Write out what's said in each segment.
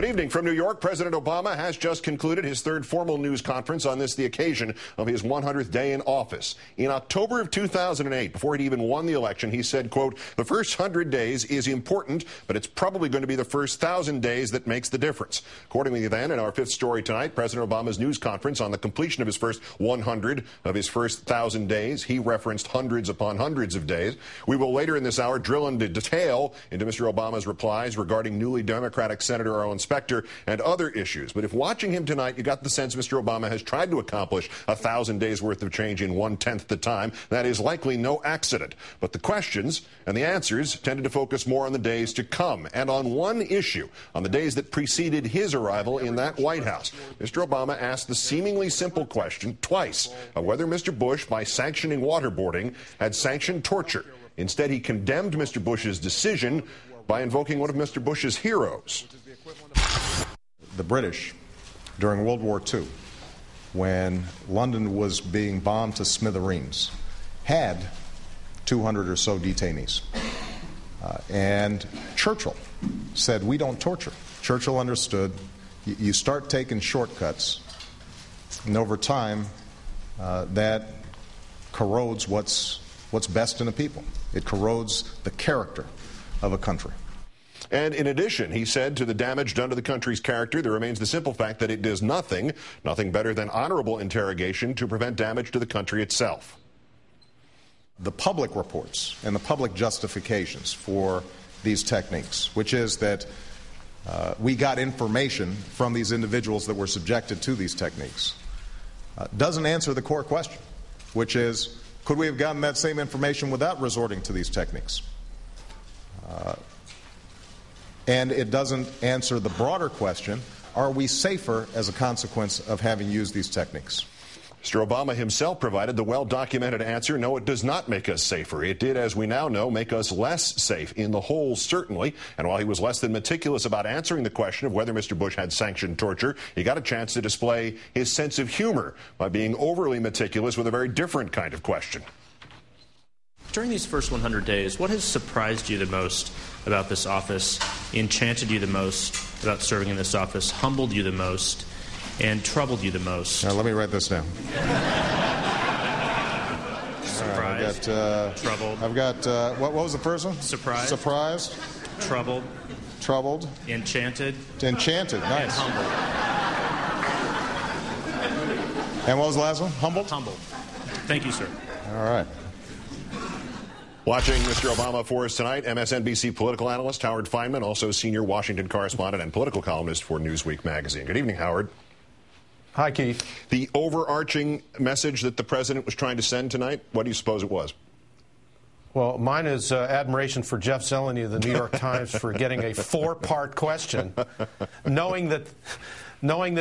evening from New York. President Obama has just concluded his third formal news conference on this, the occasion of his 100th day in office. In October of 2008, before he'd even won the election, he said, quote, "The first 100 days is important, but it's probably going to be the first 1,000 days that makes the difference." Accordingly, then, in our fifth story tonight, President Obama's news conference on the completion of his first 100 of his first 1,000 days. He referenced hundreds upon hundreds of days. We will later in this hour drill into detail into Mr. Obama's replies regarding newly Democratic Senator Erwin Specter and other issues. But if watching him tonight, you got the sense Mr. Obama has tried to accomplish 1,000 days worth of change in 1/10 the time. That is likely no accident. But the questions and the answers tended to focus more on the days to come and on one issue, on the days that preceded his arrival in that White House. Mr. Obama asked the seemingly simple question twice of whether Mr. Bush, by sanctioning waterboarding, had sanctioned torture. Instead, he condemned Mr. Bush's decision by invoking one of Mr. Bush's heroes. The British, during World War II, when London was being bombed to smithereens, had 200 or so detainees. And Churchill said, "We don't torture." Churchill understood you start taking shortcuts, and over time, that corrodes what's best in a people. It corrodes the character of a country. And in addition, he said, to the damage done to the country's character, there remains the simple fact that it does nothing better than honorable interrogation to prevent damage to the country itself. The public reports and the public justifications for these techniques, which is that we got information from these individuals that were subjected to these techniques, doesn't answer the core question, which is, could we have gotten that same information without resorting to these techniques? And it doesn't answer the broader question, are we safer as a consequence of having used these techniques? Mr. Obama himself provided the well-documented answer, no, it does not make us safer. It did, as we now know, make us less safe, in the whole, certainly. And while he was less than meticulous about answering the question of whether Mr. Bush had sanctioned torture, he got a chance to display his sense of humor by being overly meticulous with a very different kind of question. During these first 100 days, what has surprised you the most about this office, enchanted you the most about serving in this office, humbled you the most, and troubled you the most? Let me write this down. Surprised. Right, troubled. I've got, what was the first one? Surprised. Surprised. Troubled. Troubled. Enchanted. Enchanted, nice. And humbled. And what was the last one? Humbled? Humbled. Thank you, sir. All right. Watching Mr. Obama for us tonight, MSNBC political analyst Howard Fineman, also senior Washington correspondent and political columnist for Newsweek magazine. Good evening, Howard. Hi, Keith. The overarching message that the president was trying to send tonight, what do you suppose it was? Well, mine is admiration for Jeff Zeleny of the New York Times for getting a four-part question, knowing that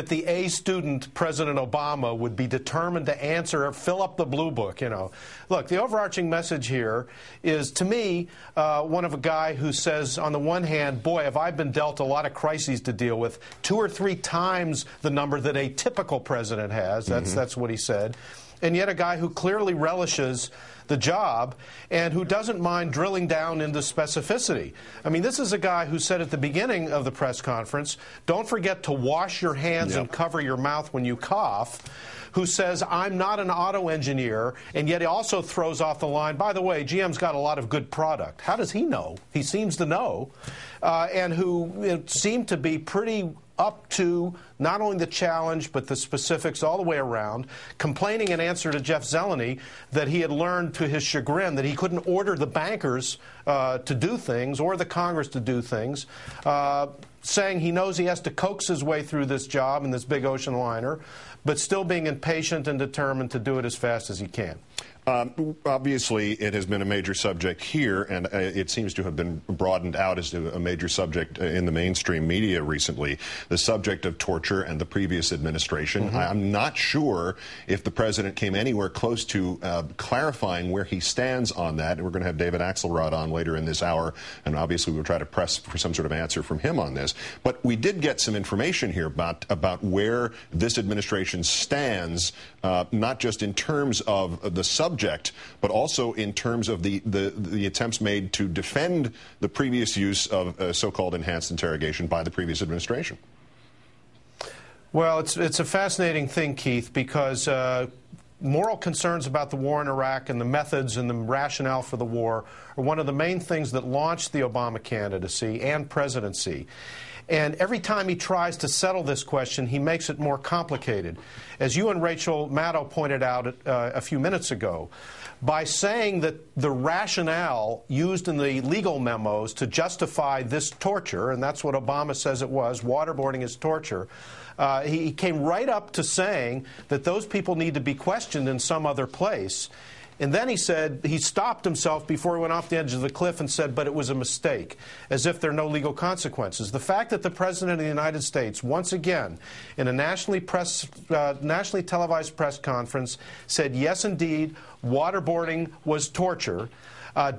the A student, President Obama, would be determined to answer or fill up the blue book, you know. Look, the overarching message here is, to me, one of a guy who says, on the one hand, boy, have I been dealt a lot of crises to deal with, 2 or 3 times the number that a typical president has. That's what he said. And yet a guy who clearly relishes the job and who doesn't mind drilling down into specificity. I mean, this is a guy who said at the beginning of the press conference, don't forget to wash your hands and cover your mouth when you cough, who says, I'm not an auto engineer, and yet he also throws off the line, by the way, GM's got a lot of good product. How does he know? He seems to know. And who seemed to be pretty up to not only the challenge but the specifics all the way around, complaining in answer to Jeff Zeleny that he had learned to his chagrin that he couldn't order the bankers to do things or the Congress to do things, saying he knows he has to coax his way through this job in this big ocean liner, but still being impatient and determined to do it as fast as he can. Obviously, it has been a major subject here, and it seems to have been broadened out as a major subject in the mainstream media recently, the subject of torture and the previous administration. I'm not sure if the president came anywhere close to clarifying where he stands on that. We're going to have David Axelrod on later in this hour, and obviously we'll try to press for some sort of answer from him on this. But we did get some information here about where this administration stands, not just in terms of the subject, but also in terms of the attempts made to defend the previous use of so-called enhanced interrogation by the previous administration. Well, it's a fascinating thing, Keith, because moral concerns about the war in Iraq and the methods and the rationale for the war are one of the main things that launched the Obama candidacy and presidency. And every time he tries to settle this question, he makes it more complicated. As you and Rachel Maddow pointed out a few minutes ago, by saying that the rationale used in the legal memos to justify this torture, and that's what Obama says it was, waterboarding is torture, he came right up to saying that those people need to be questioned in some other place. And then he said, he stopped himself before he went off the edge of the cliff and said, but it was a mistake, as if there are no legal consequences. The fact that the President of the United States, once again, in a nationally televised press conference, said, yes, indeed, waterboarding was torture,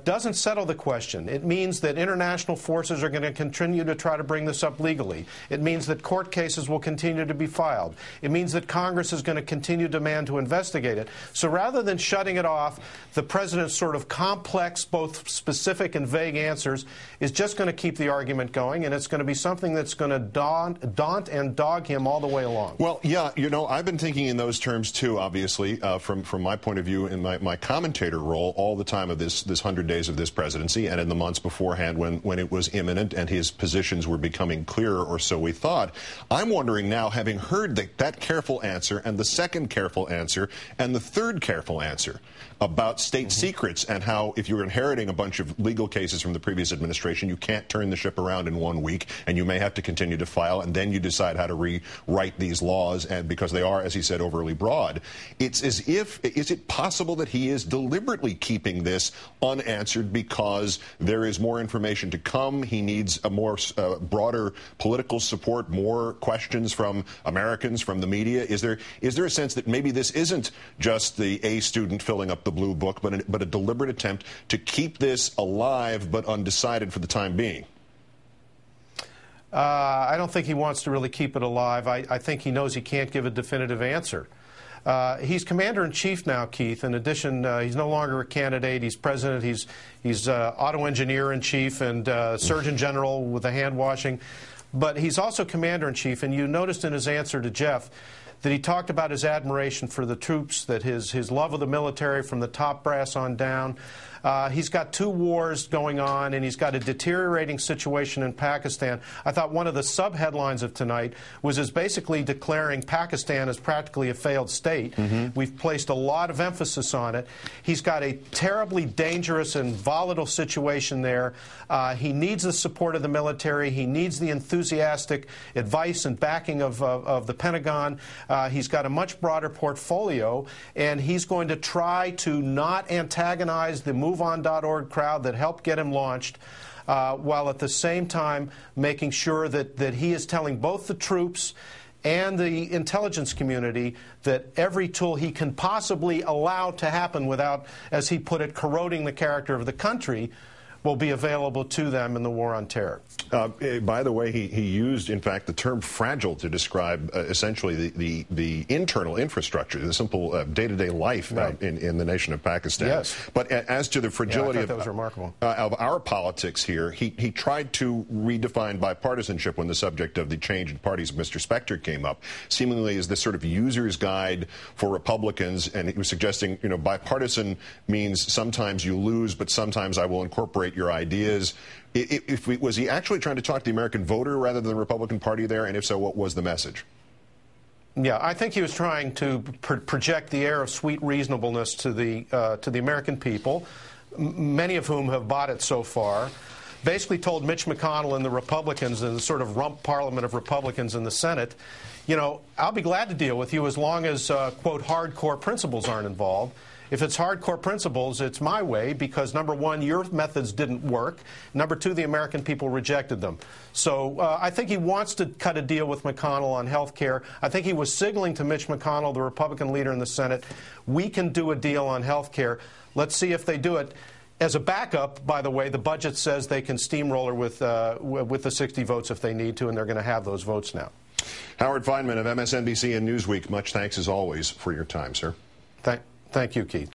doesn't settle the question. It means that international forces are going to continue to try to bring this up legally. It means that court cases will continue to be filed. It means that Congress is going to continue to demand to investigate it. So rather than shutting it off, the President's sort of complex, both specific and vague answers is just going to keep the argument going, and it's going to be something that's going to daunt and dog him all the way along. Well, yeah, you know, I've been thinking in those terms, too, obviously, from my point of view in my commentator role all the time of this 100 days of this presidency and in the months beforehand when it was imminent and his positions were becoming clearer, or so we thought. I'm wondering now, having heard that careful answer and the second careful answer and the third careful answer about state secrets and how if you're inheriting a bunch of legal cases from the previous administration, you can't turn the ship around in 1 week and you may have to continue to file, and then you decide how to rewrite these laws, and because they are, as he said, overly broad. It's as if, is it possible that he is deliberately keeping this unanswered because there is more information to come? He needs a more broader political support, more questions from Americans, from the media. Is there a sense that maybe this isn't just the A student filling up the blue book, but a deliberate attempt to keep this alive but undecided for the time being? I don't think he wants to really keep it alive. I think he knows he can't give a definitive answer. He's commander-in-chief now, Keith. In addition, he's no longer a candidate. He's president. He's auto engineer-in-chief and surgeon general with the hand washing. But he's also commander-in-chief. And you noticed in his answer to Jeff that he talked about his admiration for the troops, that his love of the military from the top brass on down. He's got 2 wars going on, and he's got a deteriorating situation in Pakistan. I thought one of the sub-headlines of tonight was his basically declaring Pakistan as practically a failed state. We've placed a lot of emphasis on it. He's got a terribly dangerous and volatile situation there. He needs the support of the military. He needs the enthusiastic advice and backing of the Pentagon. He's got a much broader portfolio, and he's going to try to not antagonize the MoveOn.org crowd that helped get him launched, while at the same time making sure that he is telling both the troops and the intelligence community that every tool he can possibly allow to happen without, as he put it, corroding the character of the country, will be available to them in the war on terror. By the way, he used, in fact, the term fragile to describe essentially the internal infrastructure, the simple day-to-day life in the nation of Pakistan. Yes. But as to the fragility that was remarkable. Of our politics here, he tried to redefine bipartisanship when the subject of the change in parties of Mr. Specter came up, seemingly as this sort of user's guide for Republicans, and he was suggesting, you know, bipartisan means sometimes you lose, but sometimes I will incorporate your ideas. Was he actually trying to talk to the American voter rather than the Republican Party there? And if so, what was the message? Yeah, I think he was trying to project the air of sweet reasonableness to the American people, many of whom have bought it so far. Basically told Mitch McConnell and the Republicans, and the sort of rump parliament of Republicans in the Senate, you know, I'll be glad to deal with you as long as, quote, hardcore principles aren't involved. If it's hardcore principles, it's my way because, number one, your methods didn't work. Number two, the American people rejected them. So I think he wants to cut a deal with McConnell on health care. I think he was signaling to Mitch McConnell, the Republican leader in the Senate, we can do a deal on health care. Let's see if they do it. As a backup, by the way, the budget says they can steamroller with the 60 votes if they need to, and they're going to have those votes now. Howard Fineman of MSNBC and Newsweek, much thanks as always for your time, sir. Thank you, Keith.